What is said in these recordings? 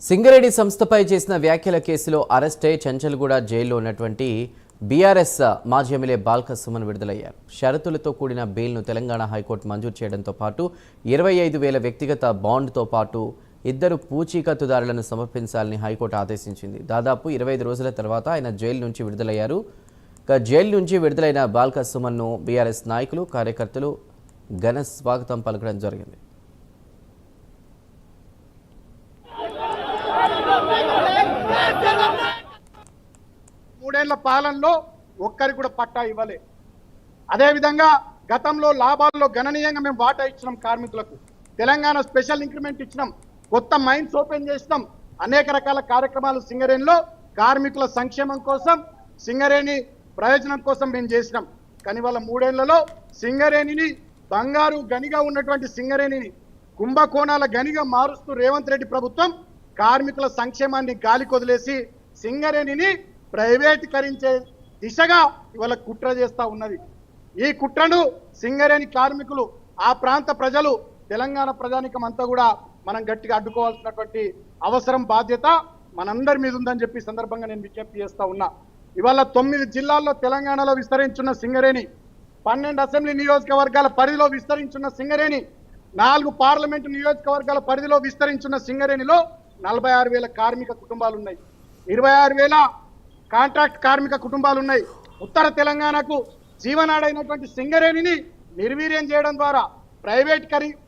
సింగరేణి సంస్థపై చేసిన వ్యాఖ్యల కేసులో అరెస్ట్ అయి చంచల్గూడ జైల్లో ఉన్నటువంటి బీఆర్ఎస్ మాజీ ఎమ్మెల్యే బాల్క సుమన్ విడుదలయ్యారు. షరతులతో కూడిన బెయిల్ను తెలంగాణ హైకోర్టు మంజూరు చేయడంతో పాటు 25,000 వ్యక్తిగత బాండ్తో పాటు 2 పూచీకత్తుదారులను సమర్పించాలని హైకోర్టు ఆదేశించింది. దాదాపు 25 రోజుల తర్వాత ఆయన జైలు నుంచి విడుదలయ్యారు. జైలు నుంచి విడుదలైన బాల్క సుమన్ను బీఆర్ఎస్ నాయకులు, కార్యకర్తలు ఘన స్వాగతం పలకడం జరిగింది. మూడేళ్ల పాలనలో ఒక్కరికి కూడా పట్టా ఇవ్వలే. అదేవిధంగా గతంలో లాభాల్లో గణనీయంగా మేము వాటా ఇచ్చినాం. కార్మికులకు తెలంగాణ స్పెషల్ ఇంక్రిమెంట్ ఇచ్చినాం, కొత్త మైన్స్ ఓపెన్ చేసినాం, అనేక రకాల కార్యక్రమాలు సింగరేణిలో కార్మికుల సంక్షేమం కోసం, సింగరేణి ప్రయోజనం కోసం మేము చేసినాం. కానీ వాళ్ళ మూడేళ్లలో సింగరేణిని బంగారు గనిగా ఉన్నటువంటి సింగరేణిని కుంభకోణాల గనిగా మారుస్తూ రేవంత్ రెడ్డి ప్రభుత్వం కార్మికుల సంక్షేమాన్ని గాలికి వదిలేసి సింగరేణిని ప్రైవేటీకరించే దిశగా ఇవాళ కుట్ర చేస్తూ ఉన్నది. ఈ కుట్రను సింగరేణి కార్మికులు, ఆ ప్రాంత ప్రజలు, తెలంగాణ ప్రజానికం అంతా కూడా మనం గట్టిగా అడ్డుకోవాల్సినటువంటి అవసరం, బాధ్యత మనందరి మీద ఉందని చెప్పి సందర్భంగా నేను విజ్ఞప్తి చేస్తా ఉన్నా. ఇవాళ 9 జిల్లాల్లో తెలంగాణలో విస్తరించున్న సింగరేణి, 12 అసెంబ్లీ నియోజకవర్గాల పరిధిలో విస్తరించున్న సింగరేణి, 4 పార్లమెంటు నియోజకవర్గాల పరిధిలో విస్తరించున్న సింగరేణిలో 46,000 కార్మిక కుటుంబాలు ఉన్నాయి, 26,000 కాంట్రాక్ట్ కార్మిక కుటుంబాలు ఉన్నాయి. ఉత్తర తెలంగాణకు జీవనాడైనటువంటి సింగరేణిని నిర్వీర్యం చేయడం ద్వారా,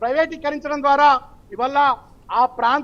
ప్రైవేటీకరించడం ద్వారా ఇవాళ ఆ ప్రాంత